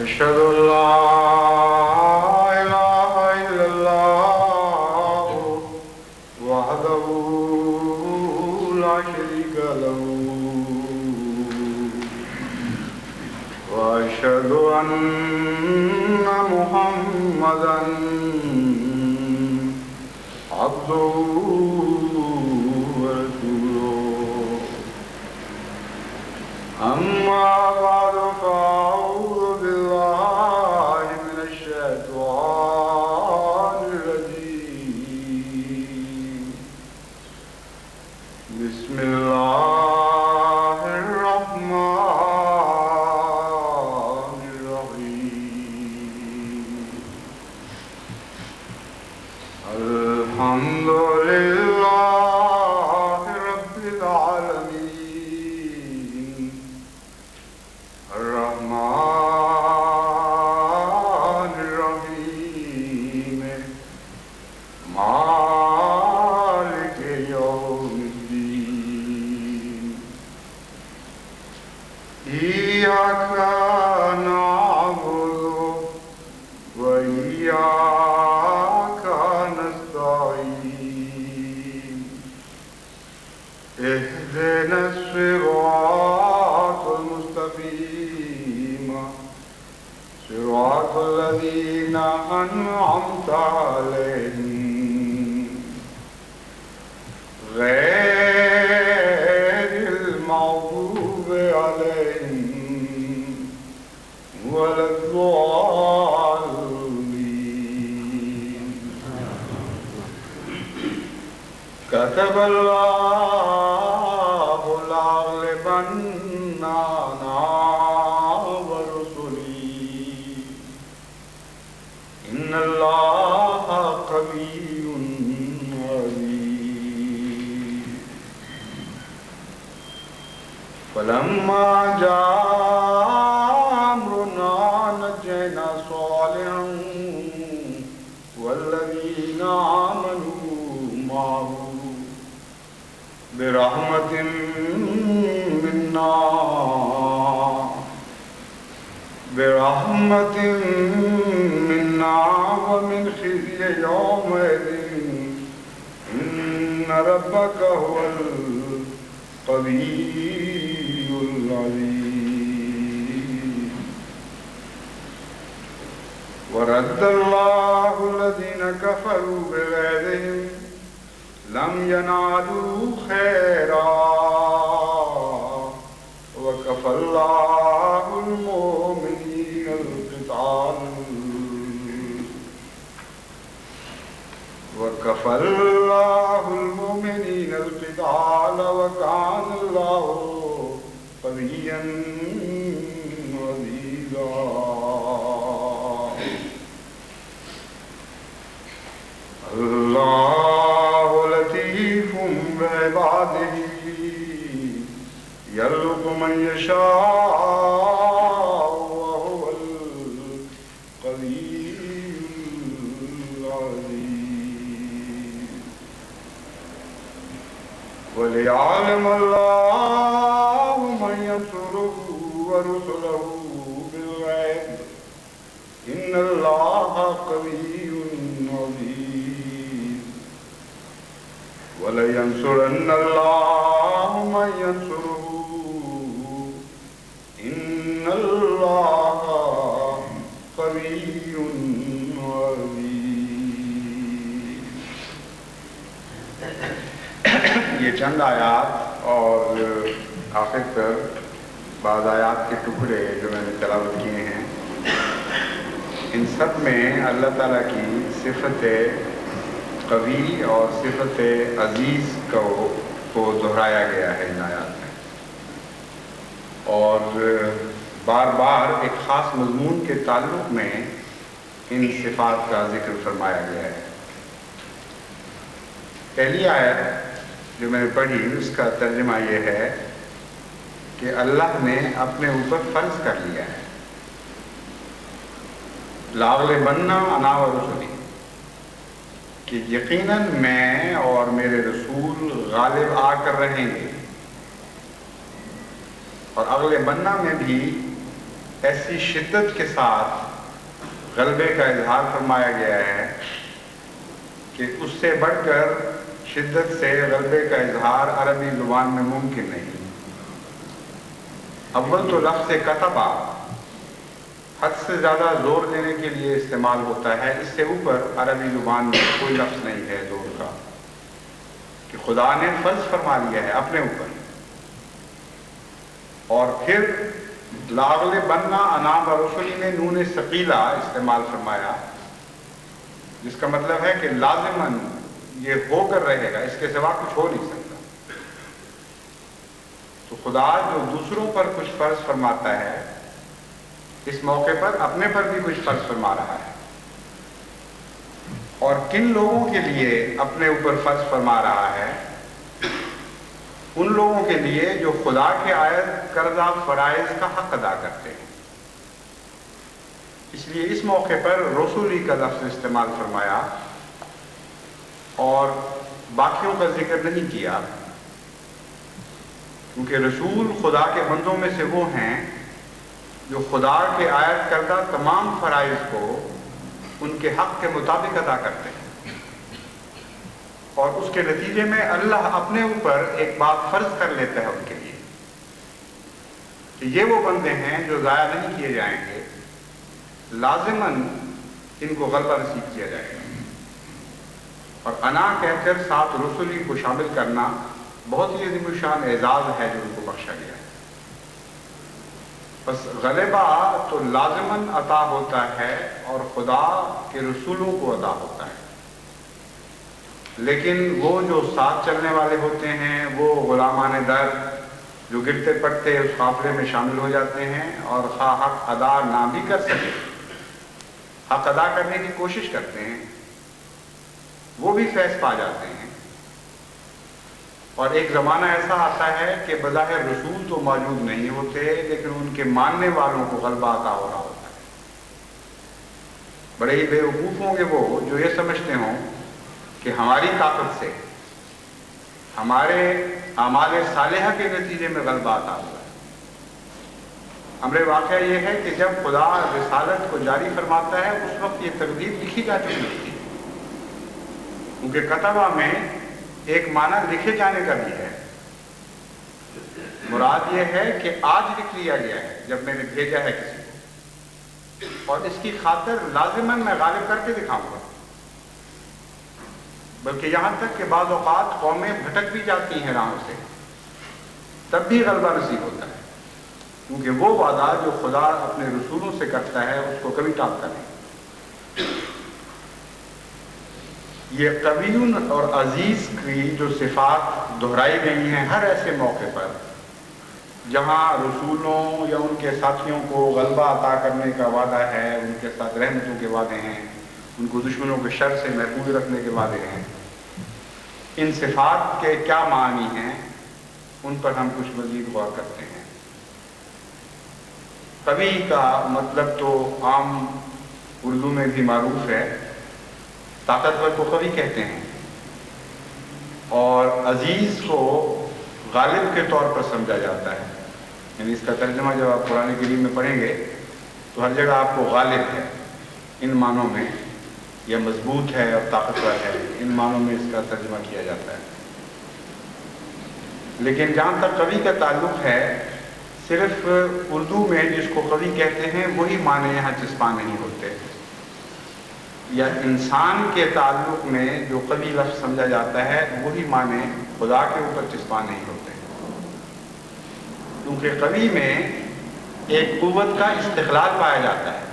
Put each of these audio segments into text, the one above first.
أشهد أن لا إله إلا الله وحده لا شريك له وأشهد أن محمدا عبده ورسوله أما بعد فأعوذ بالله من الشيطان الرجيم بسم الله الرحمن الرحيم الحمد لله رب العالمين الرحمن الرحيم مالك يوم الدين إياك نعبد وإياك نستعين اهدنا الصراط المستقيم صراط الذين أنعمت عليهم غير المغضوب عليهم ولا الضالين كتب الله لأغلبن أنا ورسلي إن الله قوي عزيز فلما جاء أمرنا نجينا صالحا والذين آمنوا معه برحمة منا ومن خزي يومئذ إن ربك هو القوي العزيز ورد الله الذين كفروا بغيظهم لم ينالوا خيرا وكفى الله المؤمنين القتال وكان الله قويا عزيزا الله لطيف بعباده يرزق من يشاء وهو القوي العزيز وليعلم الله من ينصره ورسله بالغيب إن الله قوي عزيز ولينصرن الله من ينصره إن الله قوي عزيز. یہ چند آیات اور آخر پر بعض آیات کے ٹکڑے جو میں نے تلاوت کیے ہیں، ان سب میں اللہ تعالیٰ کی صفت قوی اور صفت عزیز کو دہرایا گیا ہے ان آیات میں، اور بار بار ایک خاص مضمون کے تعلق میں ان صفات کا ذکر فرمایا گیا ہے۔ پہلی آیت جو میں نے پڑھی اس کا ترجمہ یہ ہے کہ اللہ نے اپنے اوپر فرض کر لیا ہے، لاغلبن انا ورسلی، کہ یقیناً میں اور میرے رسول غالب آ کر رہیں گے، اور اگلے بننا میں بھی ایسی شدت کے ساتھ غلبے کا اظہار فرمایا گیا ہے کہ اس سے بڑھ کر شدت سے غلبے کا اظہار عربی زبان میں ممکن نہیں۔ اول تو لفظ کتبہ حد سے زیادہ زور دینے کے لیے استعمال ہوتا ہے، اس سے اوپر عربی زبان میں کوئی لفظ نہیں ہے زور کا، کہ خدا نے فرض فرما لیا ہے اپنے اوپر۔ اور پھر لاغلبن انا برسلی میں نون ثقیلہ استعمال فرمایا، جس کا مطلب ہے کہ لازماً یہ ہو کر رہے گا، اس کے سوا کچھ ہو نہیں سکتا۔ تو خدا جو دوسروں پر کچھ فرض فرماتا ہے، اس موقع پر اپنے پر بھی کچھ فرض فرما رہا ہے، اور کن لوگوں کے لیے اپنے اوپر فرض فرما رہا ہے؟ ان لوگوں کے لیے جو خدا کے عائد کردہ فرائض کا حق ادا کرتے ہیں۔ اس لیے اس موقع پر رسولی کا لفظ استعمال فرمایا اور باقیوں کا ذکر نہیں کیا، کیونکہ رسول خدا کے بندوں میں سے وہ ہیں جو خدا کے عائد کردہ تمام فرائض کو ان کے حق کے مطابق ادا کرتے ہیں، اور اس کے نتیجے میں اللہ اپنے اوپر ایک بات فرض کر لیتا ہے ان کے لیے کہ یہ وہ بندے ہیں جو ضائع نہیں کیے جائیں گے، لازماً ان کو غلبہ نصیب کیا جائے گا۔ اور انا کہہ کر ساتھ رسولی کو شامل کرنا بہت ہی عظیم الشان اعزاز ہے جو ان کو بخشا گیا ہے۔ بس غلبہ تو لازماً عطا ہوتا ہے اور خدا کے رسولوں کو عطا ہوتا ہے، لیکن وہ جو ساتھ چلنے والے ہوتے ہیں، وہ غلامان در جو گرتے پڑتے اس قافلے میں شامل ہو جاتے ہیں، اور خواہ حق ادا نہ بھی کر سکے، حق ادا کرنے کی کوشش کرتے ہیں، وہ بھی فیض پا جاتے ہیں۔ اور ایک زمانہ ایسا آتا ہے کہ بظاہر رسول تو موجود نہیں ہوتے، لیکن ان کے ماننے والوں کو غلبہ عطا ہو رہا ہوتا ہے۔ بڑے ہی بے وقوف ہوں گے وہ جو یہ سمجھتے ہوں کہ ہماری طاقت سے، ہمارے اعمال صالحہ کے نتیجے میں غلبہ عطا ہوا ہے۔ امر واقعہ یہ ہے کہ جب خدا رسالت کو جاری فرماتا ہے، اس وقت یہ تقدیر لکھی جا چکی تھی، کیونکہ کتبہ میں ایک معنی لکھے جانے کا بھی ہے۔ مراد یہ ہے کہ آج لکھ لیا گیا ہے جب میں نے بھیجا ہے کسی کو، اور اس کی خاطر لازماً میں غالب کر کے دکھاؤں گا۔ بلکہ یہاں تک کہ بعض اوقات قومیں بھٹک بھی جاتی ہیں راہوں سے، تب بھی غلبہ نصیب ہوتا ہے، کیونکہ وہ وعدہ جو خدا اپنے رسولوں سے کرتا ہے اس کو کبھی ٹالتا نہیں۔ یہ قوی اور عزیز کی جو صفات دہرائی گئی ہیں ہر ایسے موقع پر جہاں رسولوں یا ان کے ساتھیوں کو غلبہ عطا کرنے کا وعدہ ہے، ان کے ساتھ رحمتوں کے وعدے ہیں، ان کو دشمنوں کے شر سے محفوظ رکھنے کے وعدے ہیں، ان صفات کے کیا معنی ہیں ان پر ہم کچھ مزید غور کرتے ہیں۔ قوی کا مطلب تو عام اردو میں بھی معروف ہے، طاقتور کو قوی کہتے ہیں، اور عزیز کو غالب کے طور پر سمجھا جاتا ہے۔ یعنی اس کا ترجمہ جب آپ قرآن کریم میں پڑھیں گے تو ہر جگہ آپ کو غالب ہے ان معنوں میں، یا مضبوط ہے اور طاقتور ہے، ان معنوں میں اس کا ترجمہ کیا جاتا ہے۔ لیکن جہاں تک قوی کا تعلق ہے، صرف اردو میں جس کو قوی کہتے ہیں وہی معنی یہاں چسپاں نہیں ہوتے، یا انسان کے تعلق میں جو قوی لفظ سمجھا جاتا ہے وہی معنی خدا کے اوپر چسپاں نہیں ہوتے، کیونکہ قوی میں ایک قوت کا استقلال پایا جاتا ہے۔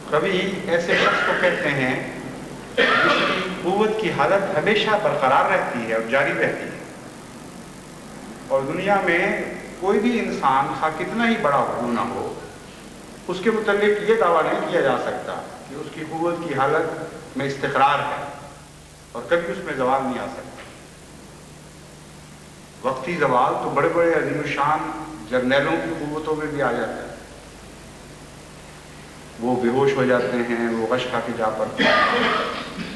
قوی ایسے شخص کو کہتے ہیں جس کی قوت کی حالت ہمیشہ برقرار رہتی ہے اور جاری رہتی ہے، اور دنیا میں کوئی بھی انسان خواہ کتنا ہی بڑا کیوں نہ ہو، اس کے متعلق یہ دعویٰ نہیں کیا جا سکتا کہ اس کی قوت کی حالت میں استقرار ہے اور کبھی اس میں زوال نہیں آ سکتا۔ وقتی زوال تو بڑے بڑے عظیم الشان جرنیلوں کی قوتوں میں بھی آ جاتا ہے، وہ بے ہوش ہو جاتے ہیں، وہ غش کھا کے جا پڑتے ہیں،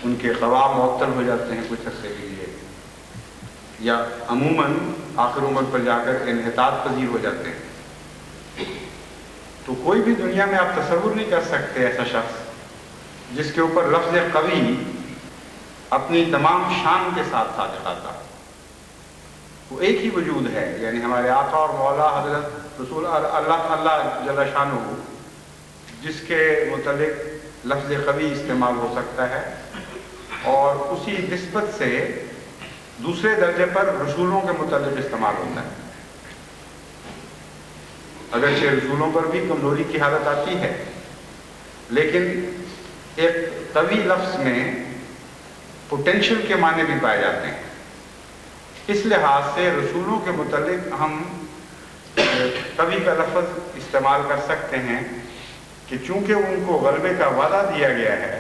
ان کے قوا معطل ہو جاتے ہیں کچھ عرصے کے لیے، یا عموماً آخر عمر پر جا کر انحطاط پذیر ہو جاتے ہیں۔ تو کوئی بھی دنیا میں آپ تصور نہیں کر سکتے ایسا شخص جس کے اوپر لفظ قوی اپنی تمام شان کے ساتھ صادق آتا۔ وہ ایک ہی وجود ہے، یعنی ہمارے آقا اور مولا حضرت رسول اللہ جل شانہ، جس کے متعلق لفظ قوی استعمال ہو سکتا ہے، اور اسی نسبت سے دوسرے درجے پر رسولوں کے متعلق استعمال ہوتا ہے۔ اگرچہ رسولوں پر بھی کمزوری کی حالت آتی ہے، لیکن ایک قوی لفظ میں پوٹینشل کے معنی بھی پائے جاتے ہیں۔ اس لحاظ سے رسولوں کے متعلق ہم قوی کا لفظ استعمال کر سکتے ہیں کہ چونکہ ان کو غلبے کا وعدہ دیا گیا ہے،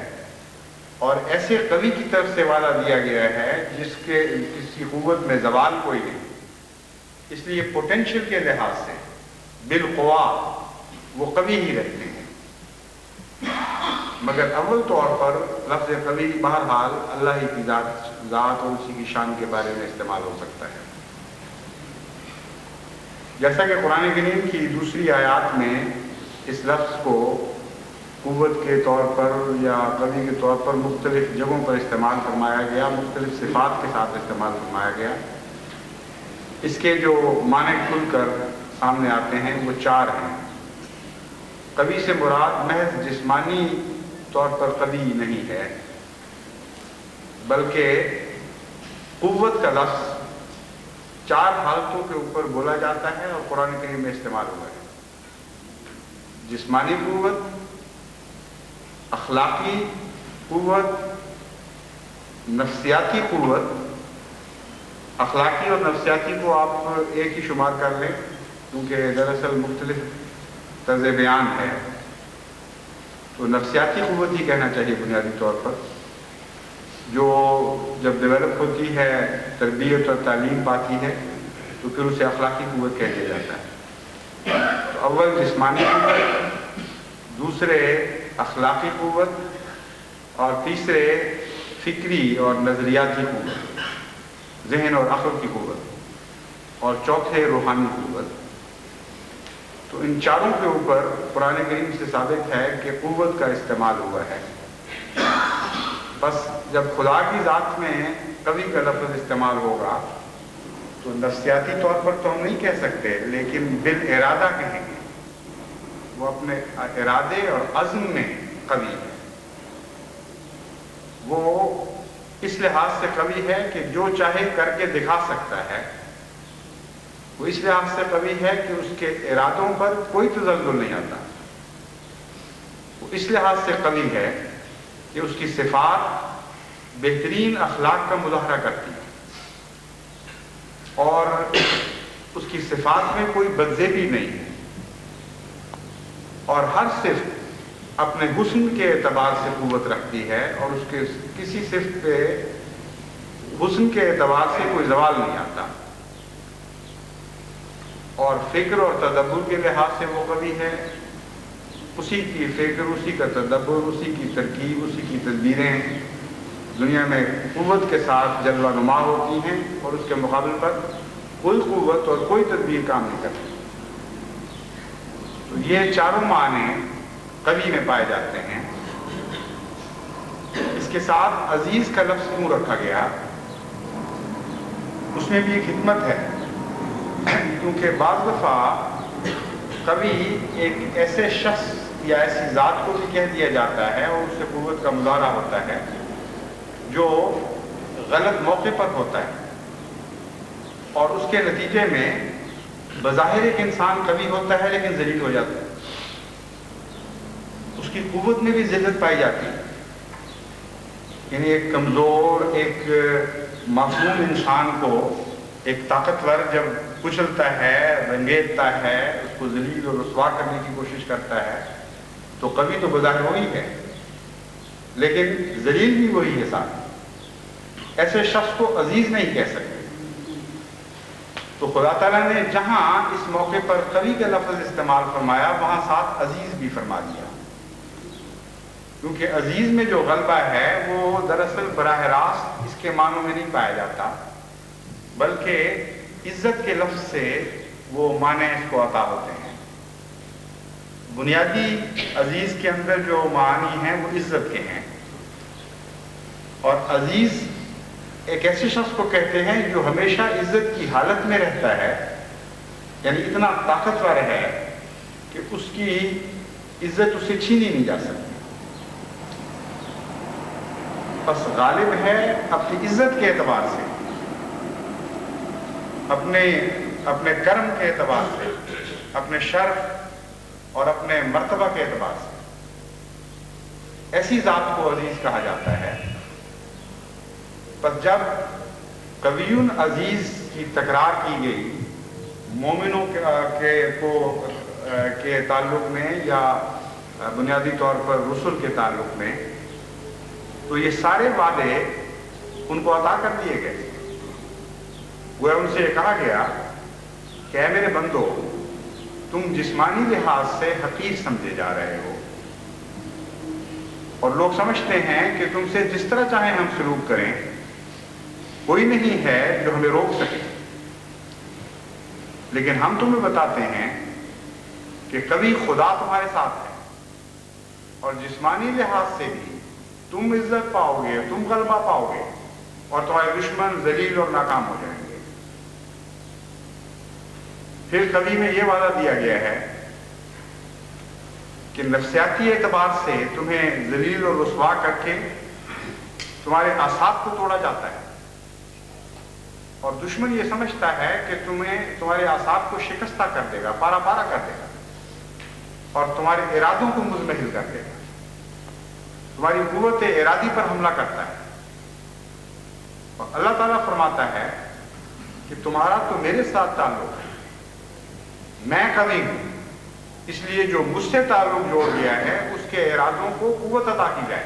اور ایسے قوی کی طرف سے وعدہ دیا گیا ہے جس کی قوت میں زوال کوئی نہیں، اس لیے پوٹینشل کے لحاظ سے بالقوا وہ قوی ہی رہتے ہیں۔ مگر اول طور پر لفظ قوی بہرحال اللہ ہی کی ذات اور اسی کی شان کے بارے میں استعمال ہو سکتا ہے۔ جیسا کہ قرآن کریم کی دوسری آیات میں اس لفظ کو قوت کے طور پر یا قوی کے طور پر مختلف جگہوں پر استعمال فرمایا گیا، مختلف صفات کے ساتھ استعمال فرمایا گیا۔ اس کے جو معنی کھل کر سامنے آتے ہیں وہ 4 ہیں۔ قوی سے مراد محض جسمانی طور پر قوی نہیں ہے، بلکہ قوت کا لفظ 4 حالتوں کے اوپر بولا جاتا ہے اور قرآن کریم میں استعمال ہوا ہے۔ جسمانی قوت، اخلاقی قوت، نفسیاتی قوت۔ اخلاقی اور نفسیاتی کو آپ ایک ہی شمار کر لیں، کیونکہ دراصل مختلف طرز بیان ہے، تو نفسیاتی قوت ہی کہنا چاہیے بنیادی طور پر، جو جب ڈیولپ ہوتی ہے، تربیت اور تعلیم پاتی ہے، تو پھر اسے اخلاقی قوت کہہ دیا جاتا ہے۔ تو اول جسمانی قوت، دوسرے اخلاقی قوت، اور تیسرے فکری اور نظریاتی قوت، ذہن اور عقل کی قوت، اور چوتھے روحانی قوت۔ تو ان 4 کے اوپر قرآن کریم سے ثابت ہے کہ قوت کا استعمال ہوا ہے۔ بس جب خدا کی ذات میں قوی کا لفظ استعمال ہوگا تو نفسیاتی طور پر تو ہم نہیں کہہ سکتے، لیکن بالارادہ کہیں گے، وہ اپنے ارادے اور عزم میں قوی ہے۔ وہ اس لحاظ سے قوی ہے کہ جو چاہے کر کے دکھا سکتا ہے، وہ اس لحاظ سے قوی ہے کہ اس کے ارادوں پر کوئی تزلزل نہیں آتا، وہ اس لحاظ سے قوی ہے کہ اس کی صفات بہترین اخلاق کا مظاہرہ کرتی ہے، اور اس کی صفات میں کوئی بدزیبی نہیں ہے، اور ہر صفت اپنے حسن کے اعتبار سے قوت رکھتی ہے، اور اس کے کسی صفت پہ حسن کے اعتبار سے کوئی زوال نہیں آتا، اور فکر اور تدبر کے لحاظ سے وہ قوی ہے۔ اسی کی فکر، اسی کا تدبر، اسی کی ترکیب، اسی کی تدبیریں دنیا میں قوت کے ساتھ جلوہ نما ہوتی ہیں، اور اس کے مقابل پر کوئی قوت اور کوئی تدبیر کام نہیں کرتی۔ تو یہ 4 معنی قوی میں پائے جاتے ہیں۔ اس کے ساتھ عزیز کا لفظ کیوں رکھا گیا، اس میں بھی ایک حکمت ہے، کیونکہ بعض دفعہ قوی ایک ایسے شخص یا ایسی ذات کو بھی کہہ دیا جاتا ہے، اور اس سے قوت کا مظاہرہ ہوتا ہے، جو غلط موقع پر ہوتا ہے، اور اس کے نتیجے میں بظاہر ایک انسان قوی ہوتا ہے لیکن ذلیل ہو جاتا ہے، اس کی قوت میں بھی ذلت پائی جاتی ہے۔ یعنی ایک کمزور، ایک معصوم انسان کو ایک طاقتور جب کچلتا ہے، رنگیتا ہے، اس کو ذلیل اور رسوا کرنے کی کوشش کرتا ہے، تو قوی تو بظاہر وہی ہے، لیکن ذلیل بھی وہی ہے ساتھ۔ ایسے شخص کو عزیز نہیں کہہ سکتے۔ تو خدا تعالیٰ نے جہاں اس موقع پر قوی کا لفظ استعمال فرمایا، وہاں ساتھ عزیز بھی فرما دیا۔ کیونکہ عزیز میں جو غلبہ ہے وہ دراصل براہ راست اس کے معنوں میں نہیں پایا جاتا، بلکہ عزت کے لفظ سے وہ معنی اس کو عطا ہوتے ہیں۔ بنیادی عزیز کے اندر جو معانی ہیں وہ عزت کے ہیں، اور عزیز ایک ایسے شخص کو کہتے ہیں جو ہمیشہ عزت کی حالت میں رہتا ہے، یعنی اتنا طاقتور ہے کہ اس کی عزت اسے چھینی نہیں جا سکتی۔ بس غالب ہے اپنی عزت کے اعتبار سے، اپنے کرم کے اعتبار سے، اپنے شرف اور اپنے مرتبہ کے اعتبار سے، ایسی ذات کو عزیز کہا جاتا ہے۔ پر جب قویٌ عزیز کی تکرار کی گئی مومنوں کے تعلق میں یا بنیادی طور پر رسل کے تعلق میں، تو یہ سارے وعدے ان کو عطا کر دیے گئے۔ وہ ان سے یہ کہا گیا کہ اے میرے بندو، تم جسمانی لحاظ سے حقیر سمجھے جا رہے ہو، اور لوگ سمجھتے ہیں کہ تم سے جس طرح چاہیں ہم سلوک کریں، کوئی نہیں ہے جو ہمیں روک سکے، لیکن ہم تمہیں بتاتے ہیں کہ کبھی خدا تمہارے ساتھ ہے، اور جسمانی لحاظ سے بھی تم عزت پاؤ گے، تم غلبہ پاؤ گے، اور تمہارے دشمن ذلیل اور ناکام ہو جائیں گے۔ پھر کبھی میں یہ وعدہ دیا گیا ہے کہ نفسیاتی اعتبار سے تمہیں ذلیل اور رسوا کر کے تمہارے اعصاب کو توڑا جاتا ہے، اور دشمن یہ سمجھتا ہے کہ تمہارے اعصاب کو شکستہ کر دے گا، پارا پارا کر دے گا، اور تمہارے ارادوں کو مزمحل کر دے گا، تمہاری قوت ارادی پر حملہ کرتا ہے۔ اور اللہ تعالیٰ فرماتا ہے کہ تمہارا تو میرے ساتھ تعلق ہے، میں قوی ہوں، اس لیے جو مجھ سے تعلق جوڑ گیا ہے اس کے ارادوں کو قوت عطا کی جائے۔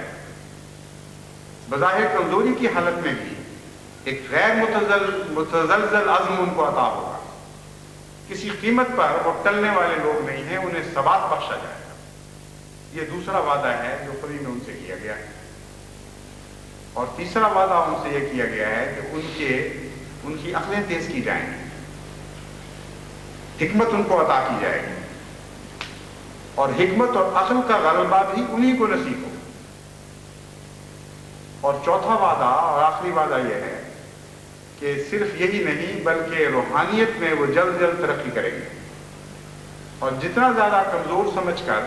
بظاہر کمزوری کی حالت میں بھی ایک غیر متزلزل عزم ان کو عطا ہوگا، کسی قیمت پر وہ ٹلنے والے لوگ نہیں ہیں، انہیں ثبات بخشا جائے گا۔ یہ دوسرا وعدہ ہے جو قبی میں ان سے کیا گیا ہے۔ اور تیسرا وعدہ ان سے یہ کیا گیا ہے کہ ان کی عقلیں تیز کی جائیں گی، حکمت ان کو عطا کی جائے گی، اور حکمت اور عقل کا غلبہ بھی انہی کو نصیب ہو۔ اور چوتھا وعدہ اور آخری وعدہ یہ ہے کہ صرف یہی نہیں بلکہ روحانیت میں وہ جلد جلد ترقی کریں گے، اور جتنا زیادہ کمزور سمجھ کر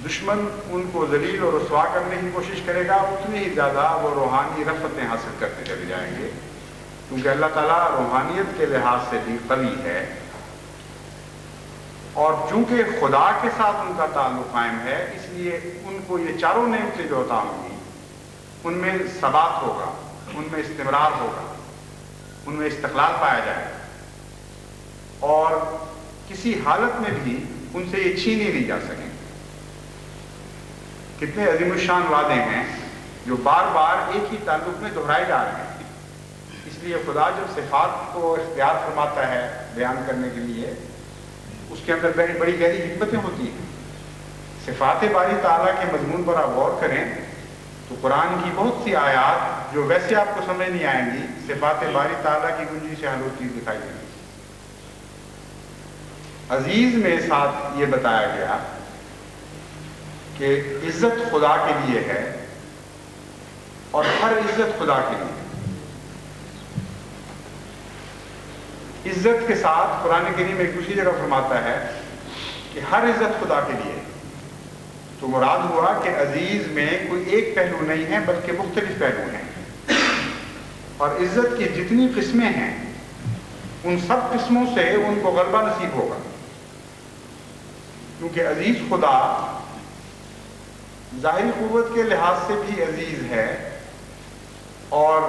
دشمن ان کو ذلیل اور رسوا کرنے کی کوشش کرے گا، اتنی ہی زیادہ وہ روحانی رفتیں حاصل کرتے چلے جائیں گے، کیونکہ اللہ تعالیٰ روحانیت کے لحاظ سے بھی قوی ہے، اور چونکہ خدا کے ساتھ ان کا تعلق قائم ہے، اس لیے ان کو یہ چاروں نعمتیں جو عطا ہوں گی ان میں ثبات ہوگا، ان میں استمرار ہوگا، ان میں استقلال پایا جائے گا، اور کسی حالت میں بھی ان سے یہ چھینی نہیں جا سکیں۔ کتنے عظیم الشان وعدے ہیں جو بار بار ایک ہی تعلق میں دہرائے جا رہے ہیں۔ اس لیے خدا جب صفات کو اختیار فرماتا ہے بیان کرنے کے لیے، اس کے اندر بڑی گہری حکمتیں ہوتی ہیں۔ صفات باری تعالیٰ کے مضمون پر آپ غور کریں تو قرآن کی بہت سی آیات جو ویسے آپ کو سمجھ نہیں آئیں گی، صفات باری تعالیٰ کی گنجی سے حل ہوتی دکھائی دیں گی۔ عزیز میں ساتھ یہ بتایا گیا کہ عزت خدا کے لیے ہے، اور ہر عزت خدا کے لیے۔ عزت کے ساتھ قرآن کریم ایک دوسری جگہ فرماتا ہے کہ ہر عزت خدا کے لیے، تو مراد ہوا کہ عزیز میں کوئی ایک پہلو نہیں ہے بلکہ مختلف پہلو ہیں، اور عزت کی جتنی قسمیں ہیں ان سب قسموں سے ان کو غلبہ نصیب ہوگا، کیونکہ عزیز خدا ظاہری قوت کے لحاظ سے بھی عزیز ہے، اور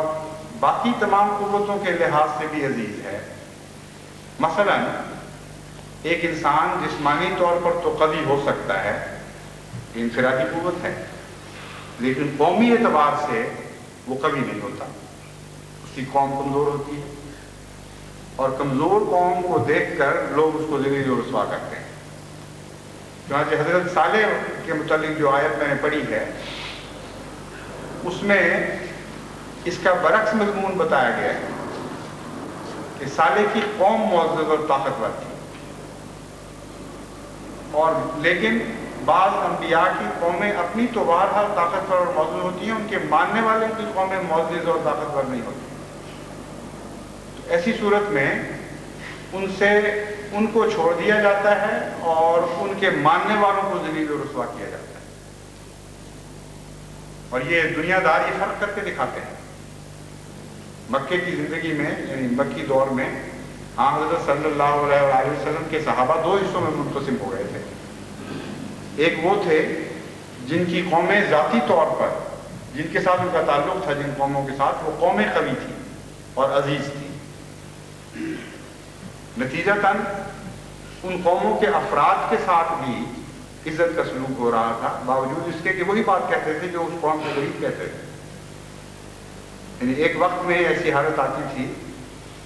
باقی تمام قوتوں کے لحاظ سے بھی عزیز ہے۔ مثلا ایک انسان جسمانی طور پر تو قوی ہو سکتا ہے، یہ انفرادی قوت ہے، لیکن قومی اعتبار سے وہ قوی نہیں ہوتا، اس کی قوم کمزور ہوتی ہے، اور کمزور قوم کو دیکھ کر لوگ اس کو ذلیل و رسوا کرتے ہیں۔ چنانچہ حضرت صالح کے متعلق جو آیت میں نے پڑھی ہے اس میں اس کا برعکس مضمون بتایا گیا ہے کہ صالح کی قوم معزز اور طاقتور تھی، اور لیکن بعض انبیاء کی قومیں اپنی تو بہرحال طاقتور اور معزز ہوتی ہیں، ان کے ماننے والوں کی قومیں معزز اور طاقتور نہیں ہوتی. تو ایسی صورت میں ان کو چھوڑ دیا جاتا ہے اور ان کے ماننے والوں کو ذلیل و رسوا کیا جاتا ہے. اور یہ دنیا دار یہ فرق کر کے دکھاتے ہیں. مکے کی زندگی میں یعنی مکی دور میں حضرت صلی اللہ علیہ وآلہ وسلم کے صحابہ دو حصوں میں منقسم ہو گئے تھے. ایک وہ تھے جن کی قومیں ذاتی طور پر، جن کے ساتھ ان کا تعلق تھا، جن قوموں کے ساتھ وہ قومیں قوی تھیں اور عزیز تھیں. نتیجتاً ان قوموں کے افراد کے ساتھ بھی عزت کا سلوک ہو رہا تھا، باوجود اس کے کہ وہی بات کہتے تھے جو اس قوم کے غریب کہتے تھے. یعنی ایک وقت میں ایسی حالت آتی تھی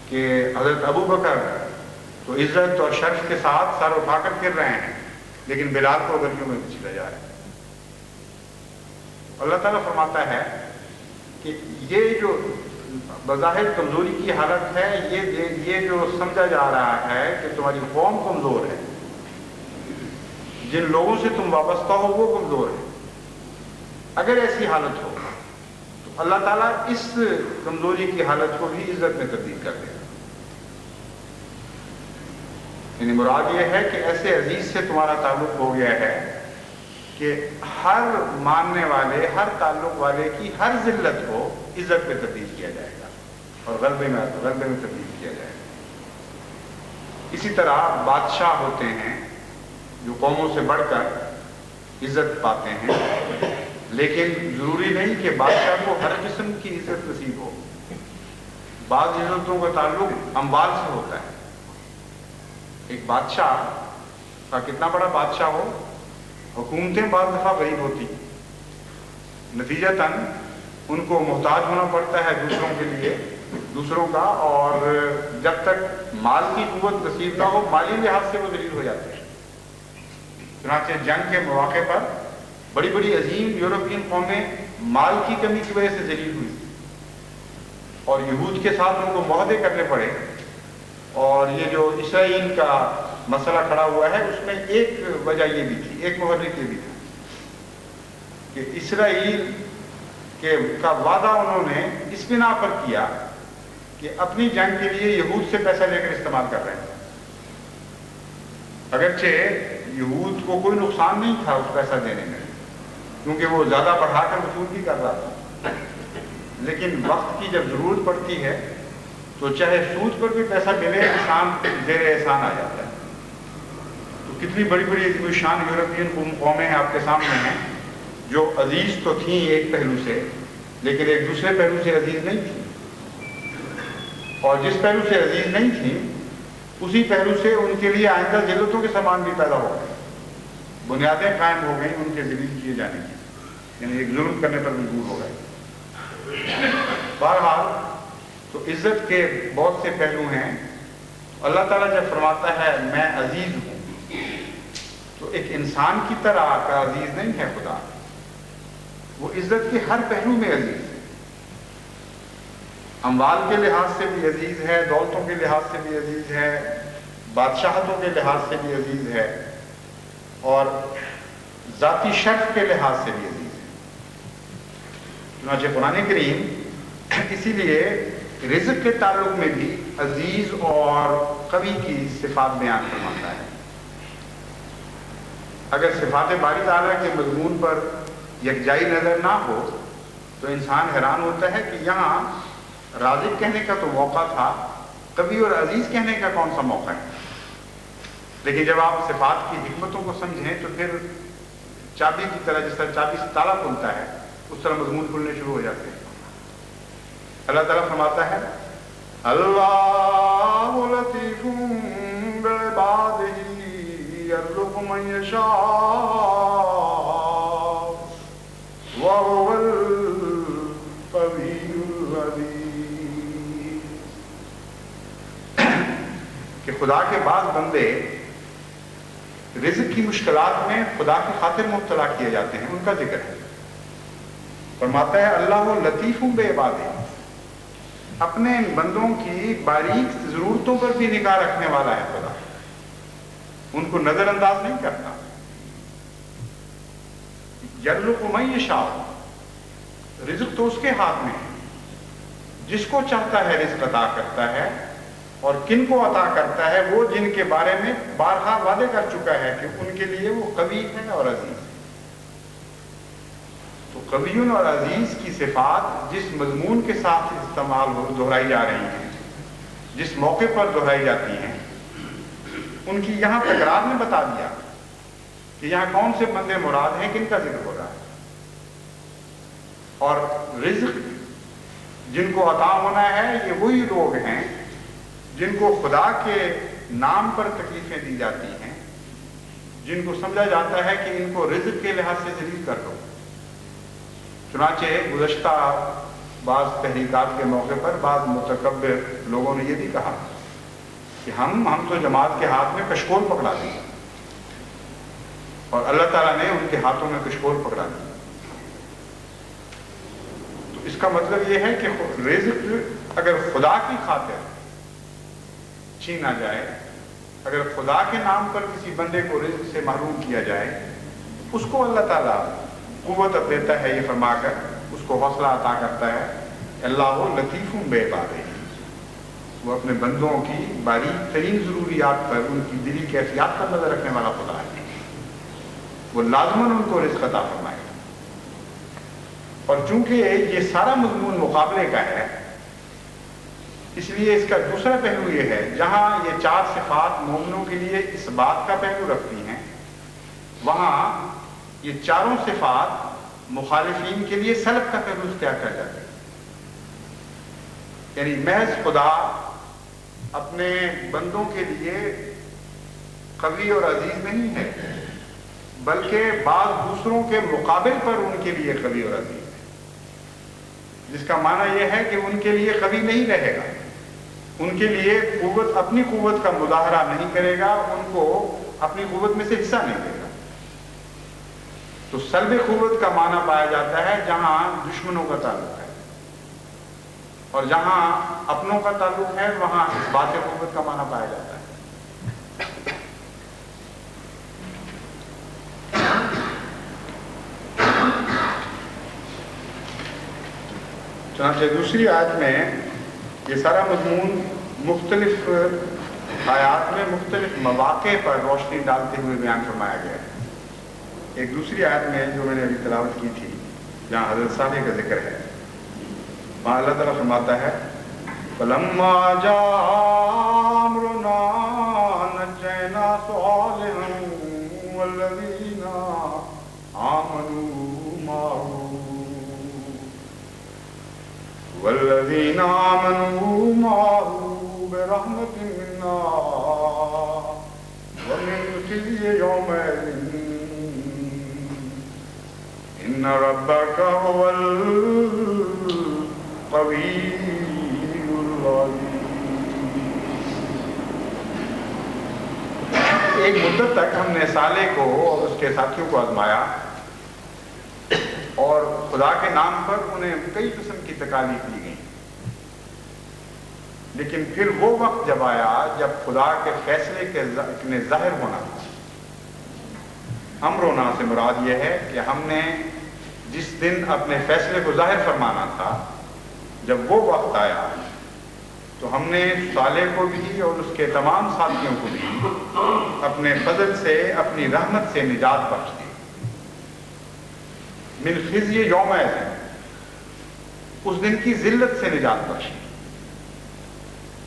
کہ حضرت ابو بکر تو عزت اور شرف کے ساتھ سر اٹھا کر پھر رہے ہیں، لیکن بلال کو گلیوں میں پچھلے جا رہے ہیں. اللہ تعالیٰ فرماتا ہے کہ یہ جو بظاہر کمزوری کی حالت ہے، یہ جو سمجھا جا رہا ہے کہ تمہاری قوم کمزور ہے، جن لوگوں سے تم وابستہ ہو وہ کمزور ہے. اگر ایسی حالت ہو تو اللہ تعالیٰ اس کمزوری کی حالت کو بھی عزت میں تبدیل کر دے گا. یعنی مراد یہ ہے کہ ایسے عزیز سے تمہارا تعلق ہو گیا ہے کہ ہر ماننے والے، ہر تعلق والے کی ہر ذلت کو عزت میں تبدیل کیا جائے گا اور غلبے میں تبدیل کیا جائے گا. اسی طرح بادشاہ ہوتے ہیں جو قوموں سے بڑھ کر عزت پاتے ہیں، لیکن ضروری نہیں کہ بادشاہ کو ہر قسم کی عزت نصیب ہو. بعض عزتوں کا تعلق اموال سے ہوتا ہے. ایک بادشاہ کا کتنا بڑا بادشاہ ہو، حکومتیں بعض دفعہ غریب ہوتی، نتیجتاً ان کو محتاج ہونا پڑتا ہے دوسروں کا، اور جب تک مال کی قوت نصیب نہ ہو مالی لحاظ سے وہ ذلیل ہو جاتے ہیں. چنانچہ جنگ کے مواقع پر بڑی بڑی عظیم یورپین قومیں مال کی کمی کی وجہ سے ذلیل ہوئی اور یہود کے ساتھ ان کو معاہدے کرنے پڑے. اور یہ جو اسرائیل کا مسئلہ کھڑا ہوا ہے اس میں ایک وجہ یہ بھی تھی، ایک محرک یہ بھی تھا کہ اسرائیل کا وعدہ انہوں نے اس بنا پر کیا کہ اپنی جنگ کے لیے یہود سے پیسہ لے کر استعمال کر رہے ہیں. اگرچہ یہود کو کوئی نقصان نہیں تھا اس پیسہ دینے میں، کیونکہ وہ زیادہ بڑھا کر وصول بھی کر رہا تھا، لیکن وقت کی جب ضرورت پڑتی ہے تو چاہے سود پر بھی پیسہ ملے، انسان زیر احسان آ جاتا ہے. تو کتنی بڑی بڑی شان یورپین قومیں آپ کے سامنے ہیں جو عزیز تو تھیں ایک پہلو سے، لیکن ایک دوسرے پہلو سے عزیز نہیں تھیں، اور جس پہلو سے عزیز نہیں تھیں اسی پہلو سے ان کے لیے آئندہ ذلتوں کے سامان بھی پیدا ہو گئے، بنیادیں قائم ہو گئیں ان کے ذلیل کیے جانے کی، یعنی ایک ظلم کرنے پر مجبور ہو گئے. بہرحال تو عزت کے بہت سے پہلو ہیں. اللہ تعالیٰ جب فرماتا ہے میں عزیز ہوں تو ایک انسان کی طرح کا عزیز نہیں ہے خدا، وہ عزت کے ہر پہلو میں عزیز ہے. اموال کے لحاظ سے بھی عزیز ہے، دولتوں کے لحاظ سے بھی عزیز ہے، بادشاہتوں کے لحاظ سے بھی عزیز ہے، اور ذاتی شرف کے لحاظ سے بھی عزیز ہے. چنانچہ قرآن کریم اسی لیے رزق کے تعلق میں بھی عزیز اور قوی کی صفات بیان فرماتا ہے. اگر صفات باری تعالیٰ کے مضمون پر یکجائی نظر نہ ہو تو انسان حیران ہوتا ہے کہ یہاں رازق کہنے کا تو موقع تھا، قوی اور عزیز کہنے کا کون سا موقع ہے؟ لیکن جب آپ صفات کی حکمتوں کو سمجھیں تو پھر چابی کی طرح، جس طرح چابی سے تالا کھلتا ہے اس طرح مضمون کھلنے شروع ہو جاتے ہیں. اللہ تعالیٰ فرماتا ہے اللہ لطیف بعبادہ یرزق من یشاء وهو القوی العزیز. کہ خدا کے بعض بندے رزق کی مشکلات میں خدا کی خاطر مبتلا کیے جاتے ہیں، ان کا ذکر ہے۔ فرماتا ہے اللہ لطیف بے عبادہ، اپنے بندوں کی باریک ضرورتوں پر بھی نگاہ رکھنے والا ہے خدا، ان کو نظر انداز نہیں کرتا۔ یرزق من یشاء، رزق تو اس کے ہاتھ میں ہے، جس کو چاہتا ہے رزق عطا کرتا ہے، اور کن کو عطا کرتا ہے؟ وہ جن کے بارے میں بارہا وعدے کر چکا ہے کہ ان کے لیے وہ قوی ہے اور عزیز ہے۔ تو قوی اور عزیز کی صفات جس مضمون کے ساتھ استعمال دہرائی جا رہی ہیں، جس موقع پر دہرائی جاتی ہیں، ان کی یہاں تکرار نے بتا دیا کہ یہاں کون سے بندے مراد ہیں، کن کا ذکر ہو رہا ہے۔ اور رزق جن کو عطا ہونا ہے یہ وہی لوگ ہیں جن کو خدا کے نام پر تکلیفیں دی جاتی ہیں، جن کو سمجھا جاتا ہے کہ ان کو رزق کے لحاظ سے ذلیل کر دو۔ چنانچہ گزشتہ بعض تحریکات کے موقع پر بعض متکبر لوگوں نے یہ بھی کہا کہ ہم تو جماعت کے ہاتھ میں کشکول پکڑا دیں، اور اللہ تعالیٰ نے ان کے ہاتھوں میں کشکول پکڑا دیا۔ تو اس کا مطلب یہ ہے کہ رزق اگر خدا کی خاطر چھینا جائے، اگر خدا کے نام پر کسی بندے کو رزق سے محروم کیا جائے، اس کو اللہ تعالیٰ قوت دیتا ہے، یہ فرما کر اس کو حوصلہ عطا کرتا ہے۔ اللہ لطیف بے عبادہ، وہ اپنے بندوں کی باریک ترین ضروریات پر، ان کی دلی کیفیات پر نظر رکھنے والا خدا ہے، وہ لازماً ان کو رزق عطا فرمائے گا۔ اور چونکہ یہ سارا مضمون مقابلے کا ہے، اس لیے اس کا دوسرا پہلو یہ ہے، جہاں یہ چار صفات مومنوں کے لیے اس بات کا پہلو رکھتی ہیں، وہاں یہ چاروں صفات مخالفین کے لیے سلب کا پہلو اختیار کر جاتے ہیں۔ یعنی محض خدا اپنے بندوں کے لیے قوی اور عزیز نہیں ہے، بلکہ بعض دوسروں کے مقابل پر ان کے لیے قوی اور عزیز ہے، جس کا معنی یہ ہے کہ ان کے لیے قوی نہیں رہے گا، ان کے لیے قوت، اپنی قوت کا مظاہرہ نہیں کرے گا، ان کو اپنی قوت میں سے حصہ نہیں دے گا۔ تو سلب قوت کا معنی پایا جاتا ہے جہاں دشمنوں کا تعلق ہے، اور جہاں اپنوں کا تعلق ہے وہاں اثبات قوت کا معنی پایا جاتا ہے۔ چنانچہ دوسری آیت میں یہ سارا مضمون مختلف آیات میں مختلف مواقع پر روشنی ڈالتے ہوئے بیان فرمایا گیا ہے۔ ایک دوسری آیت میں جو میں نے ابھی تلاوت کی تھی، جہاں حضرت صالح کا ذکر ہے، وہاں اللہ تعالیٰ فرماتا ہے فَلَمَّا جَاءَ أَمْرُنَا نَجَّيْنَا صَالِحًا وَالَّذِينَ آمَنُوا مَعَهُ بِرَحْمَةٍ مِنَّا وَمِنْ خِزْيِ يَوْمَئِذٍ إِنَّ رَبَّكَ هُوَ الْقَوِيُّ الْعَزِيزُ۔ ایک مدت تک ہم نے صالح کو اور اس کے ساتھیوں کو آزمایا، اور خدا کے نام پر انہیں کئی قسم کی تکالیف دی گئی، لیکن پھر وہ وقت جب آیا جب خدا کے فیصلے کے ظاہر ہونا تھا۔ امرونا سے مراد یہ ہے کہ ہم نے جس دن اپنے فیصلے کو ظاہر فرمانا تھا، جب وہ وقت آیا تو ہم نے صالح کو بھی اور اس کے تمام ساتھیوں کو بھی اپنے فضل سے، اپنی رحمت سے نجات بخش دی۔ من خزی یومئذ، اس دن کی ذلت سے نجات بخشی۔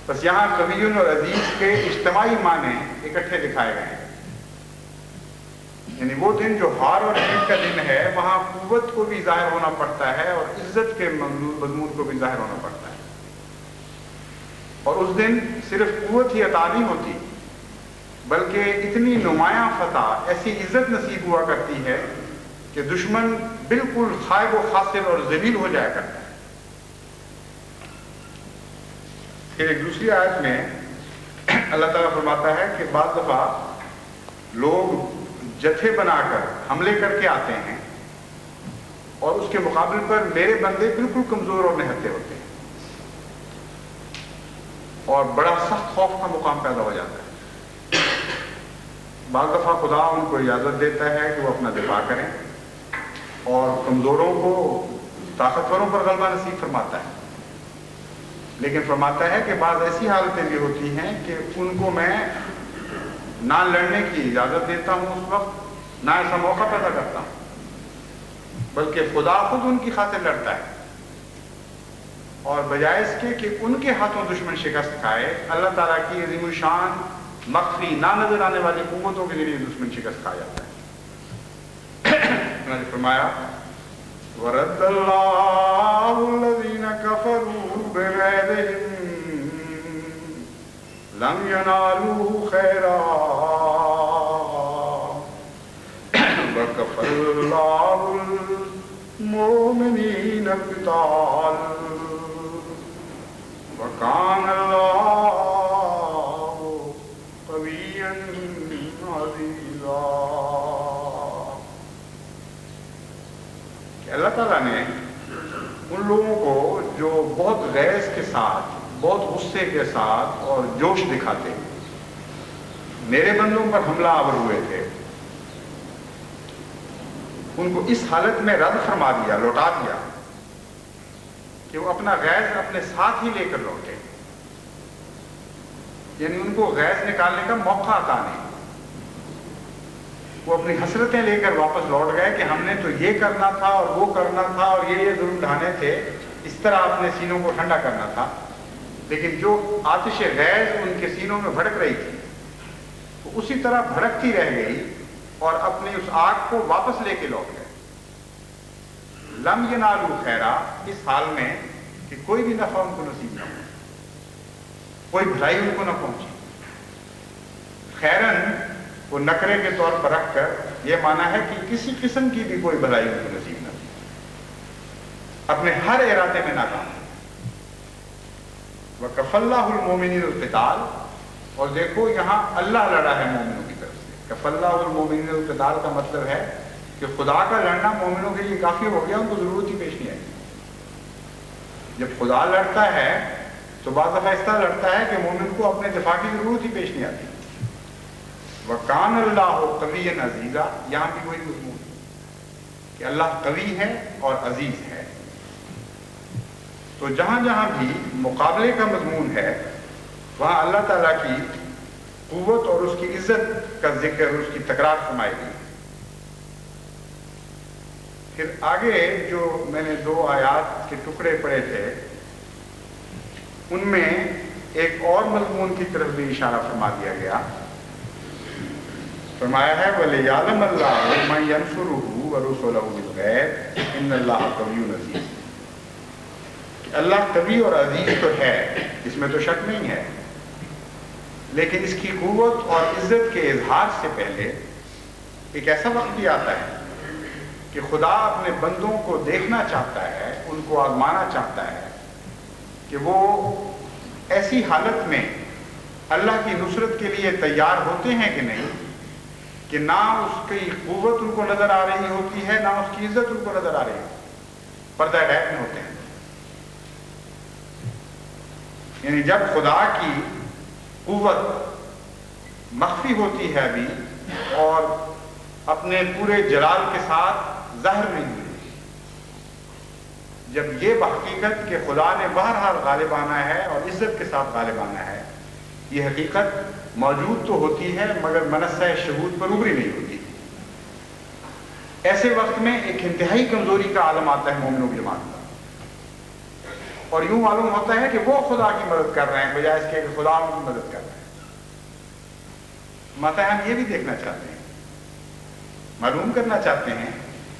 بس یہاں قوی اور عزیز کے اجتماعی معنی اکٹھے دکھائے گئے ہیں، یعنی وہ دن جو ہار اور جیت کا دن ہے، وہاں قوت کو بھی ظاہر ہونا پڑتا ہے اور عزت کے مضمون کو بھی ظاہر ہونا پڑتا ہے۔ اور اس دن صرف قوت ہی عطا نہیں ہوتی، بلکہ اتنی نمایاں فتح، ایسی عزت نصیب ہوا کرتی ہے کہ دشمن بالکل خائب و خاسر اور ذلیل ہو جایا کرتا ہے۔ پھر ایک دوسری آیت میں اللہ تعالیٰ فرماتا ہے کہ بعض دفعہ لوگ جتھے بنا کر حملے کر کے آتے ہیں اور اس کے مقابل پر میرے بندے بالکل کمزور اور نہتے ہوتے ہیں اور بڑا سخت خوف کا مقام پیدا ہو جاتا ہے۔ بعض دفعہ خدا ان کو اجازت دیتا ہے کہ وہ اپنا دفاع کریں اور کمزوروں کو طاقتوروں پر غلبہ نصیب فرماتا ہے، لیکن فرماتا ہے کہ بعض ایسی حالتیں بھی ہوتی ہیں کہ ان کو میں نہ لڑنے کی اجازت دیتا ہوں اس وقت، نہ ایسا موقع پیدا کرتا ہوں، بلکہ خدا خود ان کی خاطر لڑتا ہے، اور بجائے اس کے کہ ان کے ہاتھوں دشمن شکست کھائے، اللہ تعالیٰ کی عظیم الشان مخفی نہ نظر آنے والی قوتوں کے ذریعے دشمن شکست کھا جاتا ہے۔ فرمایا وَرَدَّ اللَّهُ الَّذِينَ كَفَرُوا بِغَيْظِهِمْ لَمْ يَنَالُوا خَيْرًا وَكَفَى اللَّهُ الْمُؤْمِنِينَ الْقِتَالَ وَكَانَ اللَّهُ قَوِيًّا عَزِيزًا۔ کہ اللہ تعالیٰ نے ان لوگوں کو جو بہت غیظ کے ساتھ، بہت غصے کے ساتھ اور جوش دکھاتے میرے بندوں پر حملہ آور ہوئے تھے، ان کو اس حالت میں رد فرما دیا، لوٹا دیا کہ وہ اپنا غیظ اپنے ساتھ ہی لے کر لوٹے، یعنی ان کو غیظ نکالنے کا موقع عطا نہیں۔ وہ اپنی حسرتیں لے کر واپس لوٹ گئے کہ ہم نے تو یہ کرنا تھا اور وہ کرنا تھا اور یہ ظلم ڈھانے تھے، اس طرح اپنے سینوں کو ٹھنڈا کرنا تھا، لیکن جو آتش غیظ ان کے سینوں میں بھڑک رہی تھی وہ اسی طرح بھڑکتی رہ گئی اور اپنی اس آگ کو واپس لے کے لوٹ گئے۔ لم ینالوا خیرا، اس حال میں کہ کوئی بھی نفع ان کو نصیب نہ ہو، کوئی بھلائی ان کو نہ پہنچی۔ خیرن وہ نکرے کے طور پر رکھ کر یہ مانا ہے کہ کسی قسم کی بھی کوئی بھلائی ان کو نصیب نہ ہو، اپنے ہر ارادے میں ناکام۔ وَكَفَى اللَّهُ الْمُؤْمِنِينَ الْقِتَالَ، اور دیکھو یہاں اللہ لڑا ہے مومنوں کی طرف سے۔ کَفَى اللَّهُ الْمُؤْمِنِينَ الْقِتَالَ کا مطلب ہے کہ خدا کا لڑنا مومنوں کے لیے کافی ہو گیا، ان کو ضرورت ہی پیش نہیں آئی۔ جب خدا لڑتا ہے تو بعض دفعہ اس طرح لڑتا ہے کہ مومن کو اپنے دفاع کی ضرورت ہی پیش نہیں آتی۔ وَكَانَ اللَّهُ قَوِيًّا عَزِيزًا، یہاں بھی وہی مضمون کہ اللہ قوی ہے اور عزیز ہے۔ تو جہاں جہاں بھی مقابلے کا مضمون ہے وہاں اللہ تعالیٰ کی قوت اور اس کی عزت کا ذکر، اس کی تکرار فرمائی گئی۔ پھر آگے جو میں نے 2 آیات کے ٹکڑے پڑھے تھے ان میں ایک اور مضمون کی طرف بھی اشارہ فرما دیا گیا۔ فرمایا ہے وَلِيَعْلَمَ اللَّهُ مَن يَنْصُرُهُ وَرُسُلَهُ بِالْغَيْبِ إِنَّ اللَّهَ قَوِيٌّ عَزِيزٌ، کہ اللہ قوی اور عزیز تو ہے، اس میں تو شک نہیں ہے، لیکن اس کی قوت اور عزت کے اظہار سے پہلے ایک ایسا وقت بھی آتا ہے کہ خدا اپنے بندوں کو دیکھنا چاہتا ہے، ان کو آزمانا چاہتا ہے کہ وہ ایسی حالت میں اللہ کی نصرت کے لیے تیار ہوتے ہیں کہ نہیں، کہ نہ اس کی قوت ان کو نظر آ رہی ہوتی ہے، نہ اس کی عزت ان کو نظر آ رہی ہوتی ہے، پردہ غیب میں ہوتے ہیں۔ یعنی جب خدا کی قوت مخفی ہوتی ہے ابھی اور اپنے پورے جلال کے ساتھ ظاہر نہیں ہوئی، جب یہ بحقیقت کہ خدا نے بہرحال غالب آنا ہے اور عزت کے ساتھ غالب آنا ہے، یہ حقیقت موجود تو ہوتی ہے مگر منصہ شہود پر ابری نہیں ہوتی، ایسے وقت میں ایک انتہائی کمزوری کا عالم آتا ہے مومنوں کی جماعت کا، اور یوں معلوم ہوتا ہے کہ وہ خدا کی مدد کر رہے ہیں بجائے اس کے کہ خدا ان کی مدد کر رہے ہیں۔ ماتا ہم یہ بھی دیکھنا چاہتے ہیں، معلوم کرنا چاہتے ہیں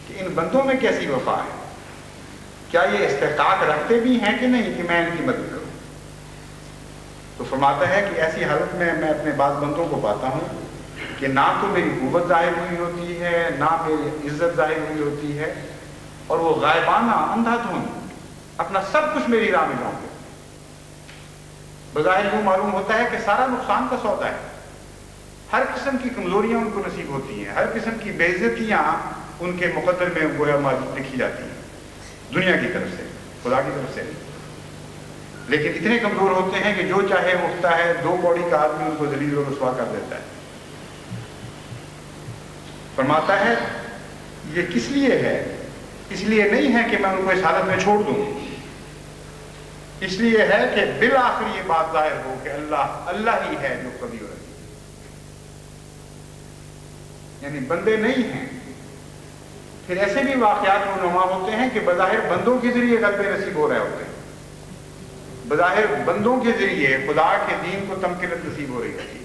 کہ ان بندوں میں کیسی وفا ہے، کیا یہ استحقاق رکھتے بھی ہیں کہ نہیں کہ میں ان کی مدد کروں۔ تو فرماتا ہے کہ ایسی حالت میں میں اپنے بعض بندوں کو پاتا ہوں کہ نہ تو میری قوت ظاہر ہوئی ہوتی ہے، نہ میری عزت ظاہر ہوئی ہوتی ہے، اور وہ غائبانہ اندھا دھند اپنا سب کچھ میری راہ میں لاؤں گے۔ بظاہر یوں معلوم ہوتا ہے کہ سارا نقصان کا سودا ہے، ہر قسم کی کمزوریاں ان کو نصیب ہوتی ہیں، ہر قسم کی بےعزتیاں ان کے مقدر میں گویا لکھی جاتی ہیں دنیا کی طرف سے، خدا کی طرف سے نہیں۔ لیکن اتنے کمزور ہوتے ہیں کہ جو چاہے اٹھتا ہے، 2 کوڑی کا آدمی ان کو ذلیل و رسوا کر دیتا ہے۔ فرماتا ہے یہ کس لیے ہے؟ اس لیے نہیں ہے کہ میں ان کو اس حالت میں چھوڑ دوں، اس لیے ہے کہ بالآخر یہ بات ظاہر ہو کہ اللہ ہی ہے جو قوی اور عزیز، یعنی بندے نہیں ہیں۔ پھر ایسے بھی واقعات رونما ہوتے ہیں کہ بظاہر بندوں کے ذریعے غلبے نصیب ہو رہے ہوتے ہیں، بظاہر بندوں کے ذریعے خدا کے دین کو تمکنت نصیب ہو رہی ہوتی ہے،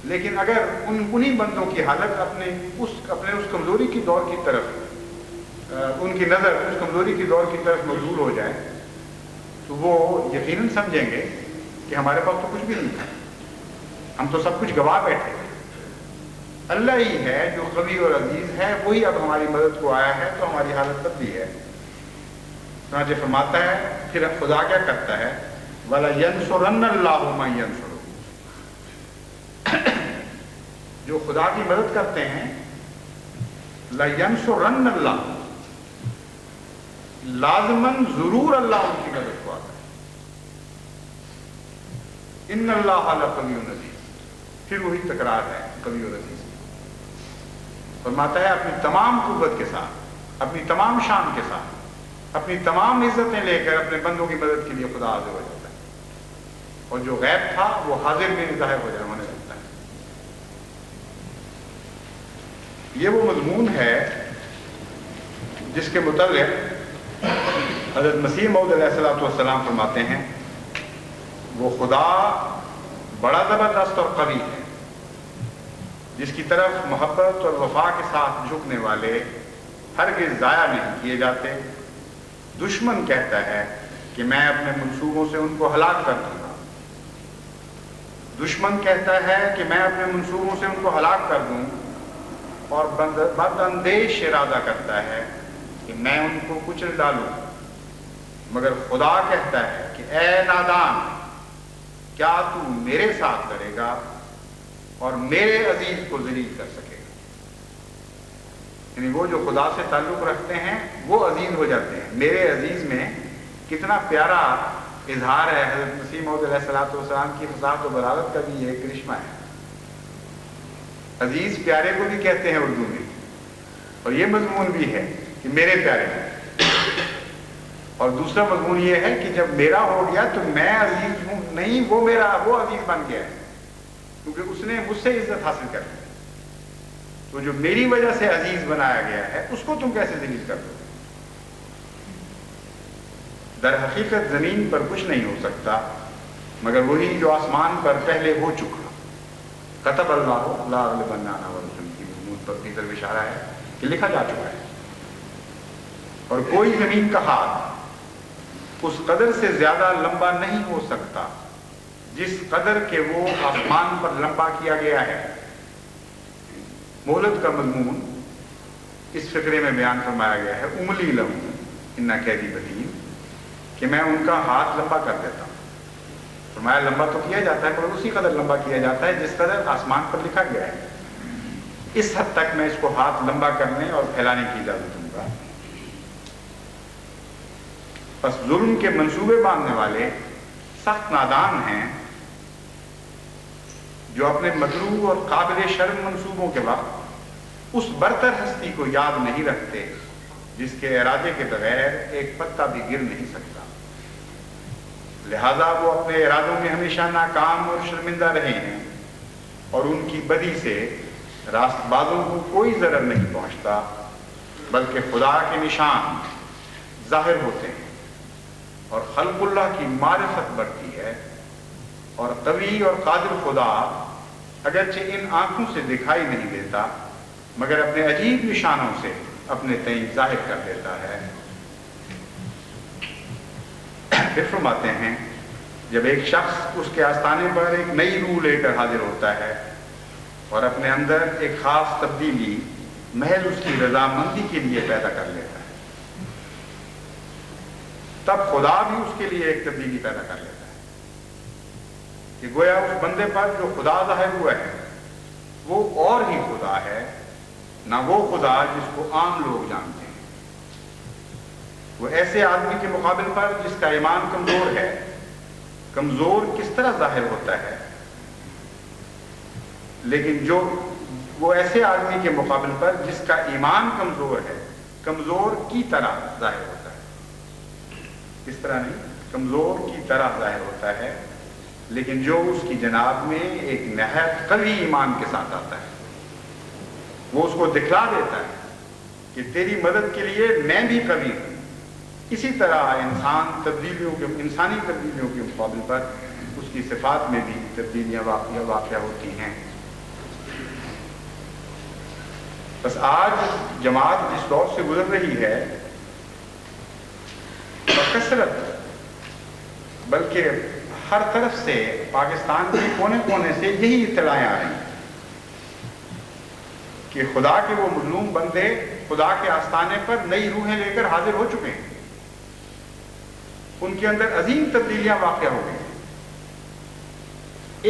لیکن اگر انہی بندوں کی حالت اپنے اس کمزوری کی دور کی طرف، ان کی نظر اس کمزوری کی دور کی طرف مبذول ہو جائے تو وہ یقیناً سمجھیں گے کہ ہمارے پاس تو کچھ بھی نہیں تھا، ہم تو سب کچھ گوا بیٹھے ہیں، اللہ ہی ہے جو قوی اور عزیز ہے، وہی اب ہماری مدد کو آیا ہے تو ہماری حالت بدلی ہے۔ چنانچہ فرماتا ہے پھر خدا کیا کرتا ہے، وَلَيَنْصُرَنَّ اللَّهُ مَن يَنْصُرُهُ، جو خدا کی مدد کرتے ہیں، لَيَنْصُرَنَّ اللَّهُ، لازماً ضرور اللہ ان کی مدد کو آتا ہے، ان اللہ لقوی عزیز، پھر وہی تکرار ہے قوی اور عزیز۔ فرماتا ہے اپنی تمام قوت کے ساتھ، اپنی تمام شان کے ساتھ، اپنی تمام عزتیں لے کر اپنے بندوں کی مدد کے لیے خدا حاضر ہو جاتا ہے، اور جو غیب تھا وہ حاضر میں ظاہر ہونے لگتا ہے۔ یہ وہ مضمون ہے جس کے متعلق حضرت مسیح موعود علیہ السلام فرماتے ہیں وہ خدا بڑا زبردست اور قوی ہے، جس کی طرف محبت اور وفا کے ساتھ جھکنے والے ہرگز ضائع نہیں کیے جاتے۔ دشمن کہتا ہے کہ میں اپنے منصوبوں سے ان کو ہلاک کر دوں گا، دشمن کہتا ہے کہ میں اپنے منصوبوں سے ان کو ہلاک کر دوں، اور بد اندیش ارادہ کرتا ہے کہ میں ان کو کچل ڈالوں، مگر خدا کہتا ہے کہ اے نادان، کیا تو میرے ساتھ لڑے گا اور میرے عزیز کو ذلیل کر سکے گا؟ یعنی وہ جو خدا سے تعلق رکھتے ہیں وہ عزیز ہو جاتے ہیں۔ میرے عزیز میں کتنا پیارا اظہار ہے حضرت مسیح موعود علیہ السلام کی فصاحت و بلاغت کا بھی یہ کرشمہ ہے۔ عزیز پیارے کو بھی کہتے ہیں اردو میں، اور یہ مضمون بھی ہے کہ میرے پیارے ہیں، اور دوسرا مضمون یہ ہے کہ جب میرا ہو گیا تو میں عزیز ہوں نہیں، وہ عزیز بن گیا ہے کیونکہ اس نے مجھ سے عزت حاصل کر لی، تو جو میری وجہ سے عزیز بنایا گیا ہے اس کو تم کیسے ذلیل کر دو؟ در حقیقت زمین پر کچھ نہیں ہو سکتا مگر وہی جو آسمان پر پہلے ہو چکا۔ کتب اللہ لا اغلبن انا ورسلی کی مضمون پر بھی طرف اشارہ ہے کہ لکھا جا چکا ہے، اور کوئی زمین کا ہاتھ اس قدر سے زیادہ لمبا نہیں ہو سکتا جس قدر کہ وہ آسمان پر لمبا کیا گیا ہے۔ مہلت کا مضمون اس فقرے میں بیان فرمایا گیا ہے، املی لہم انا قیدی متین، کہ میں ان کا ہاتھ لمبا کر دیتا ہوں۔ فرمایا لمبا تو کیا جاتا ہے مگر اسی قدر لمبا کیا جاتا ہے جس قدر آسمان پر لکھا گیا ہے، اس حد تک میں اس کو ہاتھ لمبا کرنے اور پھیلانے کی اجازت دوں گا۔ پس ظلم کے منصوبے باندھنے والے سخت نادان ہیں جو اپنے مطلوب اور قابل شرم منصوبوں کے وقت اس برتر ہستی کو یاد نہیں رکھتے جس کے ارادے کے بغیر ایک پتا بھی گر نہیں سکتا، لہذا وہ اپنے ارادوں میں ہمیشہ ناکام اور شرمندہ رہے ہیں، اور ان کی بدی سے راست بازوں کو کوئی ضرر نہیں پہنچتا بلکہ خدا کے نشان ظاہر ہوتے ہیں اور خلق اللہ کی معرفت بڑھتی ہے، اور قوی اور قادر خدا اگرچہ ان آنکھوں سے دکھائی نہیں دیتا مگر اپنے عجیب نشانوں سے اپنے تئیں ظاہر کر دیتا ہے۔ پھر فرماتے ہیں جب ایک شخص اس کے آستانے پر ایک نئی روح لے کر حاضر ہوتا ہے اور اپنے اندر ایک خاص تبدیلی محض اس کی رضامندی کے لیے پیدا کر لیتا ہے، تب خدا بھی اس کے لیے ایک تبدیلی پیدا کر لیتا ہے کہ گویا اس بندے پر جو خدا ظاہر ہوا ہے وہ اور ہی خدا ہے، نہ وہ خدا جس کو عام لوگ جانتے ہیں۔ وہ ایسے آدمی کے مقابل پر جس کا ایمان کمزور ہے۔ کمزور کس طرح ظاہر ہوتا ہے؟ لیکن وہ ایسے آدمی کے مقابل پر جس کا ایمان کمزور ہے، کمزور کی طرح ظاہر ہوتا ہے۔ اس طرح نہیں، کمزور کی طرح ظاہر ہوتا ہے، لیکن جو اس کی جناب میں ایک نہایت قوی ایمان کے ساتھ آتا ہے، وہ اس کو دکھلا دیتا ہے کہ تیری مدد کے لیے میں بھی قوی ہوں۔ اسی طرح انسانی تبدیلیوں کے مقابل پر اس کی صفات میں بھی تبدیلیاں واقع ہوتی ہیں۔ بس آج جماعت جس دور سے گزر رہی ہے، بکثرت بلکہ ہر طرف سے پاکستان کے کونے کونے سے یہی اطلاعیں آ رہی ہیں کہ خدا کے وہ مظلوم بندے خدا کے آستانے پر نئی روحیں لے کر حاضر ہو چکے ہیں۔ ان کے اندر عظیم تبدیلیاں واقع ہو گئی۔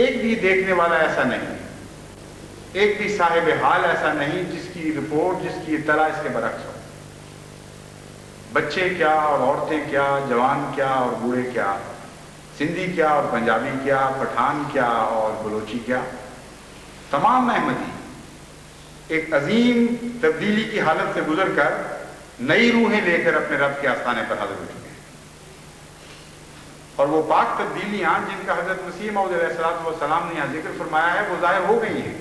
ایک بھی دیکھنے والا ایسا نہیں، ایک بھی صاحب حال ایسا نہیں جس کی رپورٹ، جس کی اطلاع اس کے برعکس ہو۔ بچے کیا اور عورتیں کیا، جوان کیا اور بوڑھے کیا، سندھی کیا اور پنجابی کیا، پٹھان کیا اور بلوچی کیا، تمام احمدی ایک عظیم تبدیلی کی حالت سے گزر کر نئی روحیں لے کر اپنے رب کے آستانے پر حاضر ہو چکے ہیں۔ اور وہ پاک تبدیلیاں جن کا حضرت مسیح موعود علیہ السلام نے یہاں ذکر فرمایا ہے، وہ ظاہر ہو گئی ہیں۔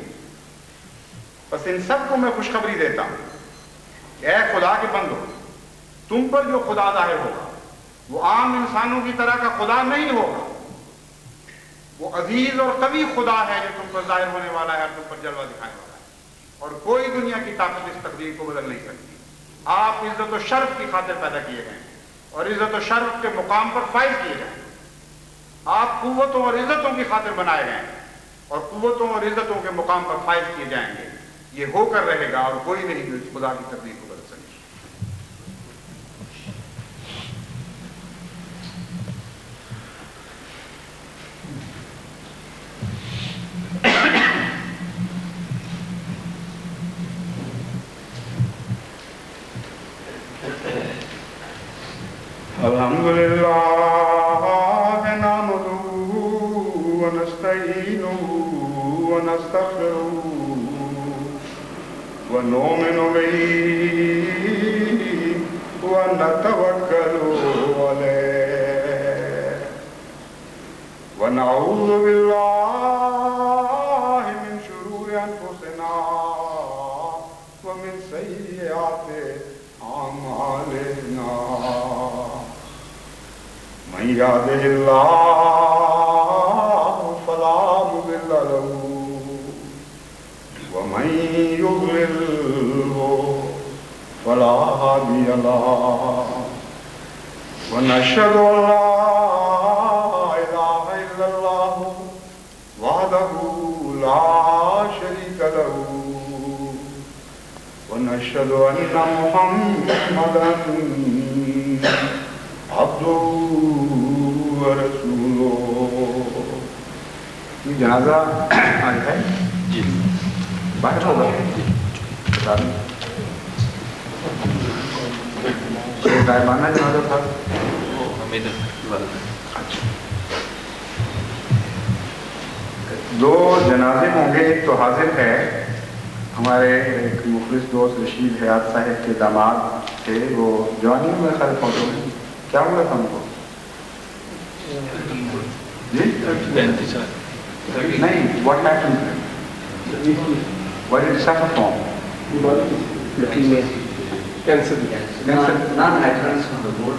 بس ان سب کو میں خوشخبری دیتا ہوں کہ اے خدا کے بندو، تم پر جو خدا ظاہر ہوگا وہ عام انسانوں کی طرح کا خدا نہیں ہوگا۔ وہ عزیز اور قوی خدا ہے جو تم پر ظاہر ہونے والا ہے اور تم پر جلوہ دکھانے والا ہے، اور کوئی دنیا کی طاقت اس تقدیر کو بدل نہیں سکتی۔ آپ عزت و شرف کی خاطر پیدا کیے گئے ہیں اور عزت و شرف کے مقام پر فائز کیے جائیں۔ آپ قوتوں اور عزتوں کی خاطر بنائے گئے ہیں اور قوتوں اور عزتوں کے مقام پر فائز کیے جائیں گے۔ یہ ہو کر رہے گا اور کوئی نہیں جو خدا کی تقدیر کو بدل سکے۔ الحمدللہ نحمدہ ونستعینہ ونستغفرہ ونؤمن بہ ونتوکل علیہ ونعوذ باللہ من شرور انفسنا ومن سیئات اعمالنا من يهده الله فلا مضل له ومن يضلل فلا هادي له ونشهد أن لا إله إلا الله وحده لا شريك له ونشهد أن محمدا عبدہ ورسولہ۔ یہ جنازہ آج ہے جی باہر ہوگا غائبانہ جنازہ تھا۔ دو جنازے ہوں گے، ایک تو حاضر ہے، ہمارے ایک مخلص دوست رشید حیات صاحب کے داماد تھے، وہ جوانی میں خیر پہنچے ہیں۔ کیا ہوا تھا ان کو؟ جی نہیں، what happened? What did suffer from? Leukemia. Cancer. Non-adherence from the board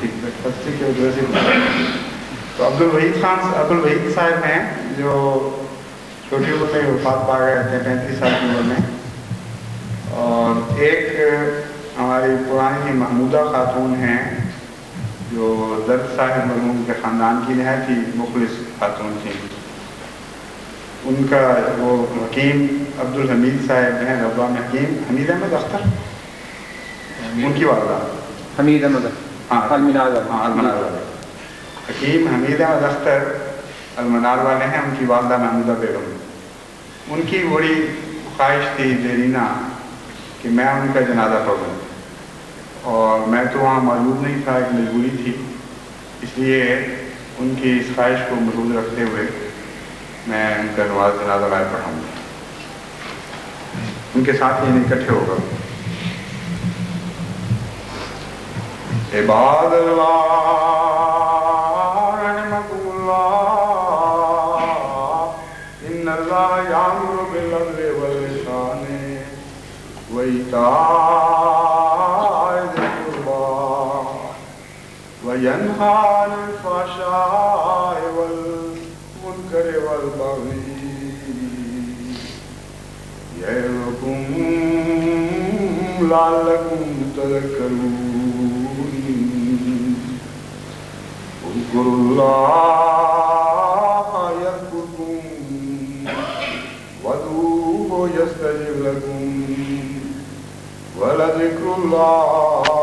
ٹھیک ہے، پستی کی وجہ سے۔ تو عبدالوحید صاحب ہیں جو چھوٹی عمر میں وفات پا گئے تھے 35 سال کی عمر میں، اور ایک ہماری پرانی محمودہ خاتون ہیں جو درد صاحب مرحوم کے خاندان کی نہایت ہی مخلص خاتون تھیں۔ ان کا وہ حکیم عبدالحمید صاحب ہیں، رضوان حکیم، حمید احمد اختر ان کی والدہ، حمید احمد ہاں المنار والے. ہاں المنار والے. حکیم حمید احمد اختر المنار والے ہیں، ان کی والدہ محمودہ بیگم. ان کی بڑی خواہش تھی دیرینہ کہ میں ان کا جنازہ پڑھوں، اور میں تو وہاں موجود نہیں تھا، ایک مجبوری تھی، اس لیے ان کی اس خواہش کو ملحوظ رکھتے ہوئے میں ان کا نماز جنازہ میں پڑھاؤں گا. ان کے ساتھ یہ اکٹھے ہوگا. عباد اللہ رحمکم اللہ، ان اللہ یامر بالعدل والإحسان وإیتاء ذی القربى وینہی عن الفحشاء والمنکر والبغی یعظکم لعلکم تذکرون. اذکروا اللہ یذکرکم وادعوہ یستجب لکم ولذکر اللہ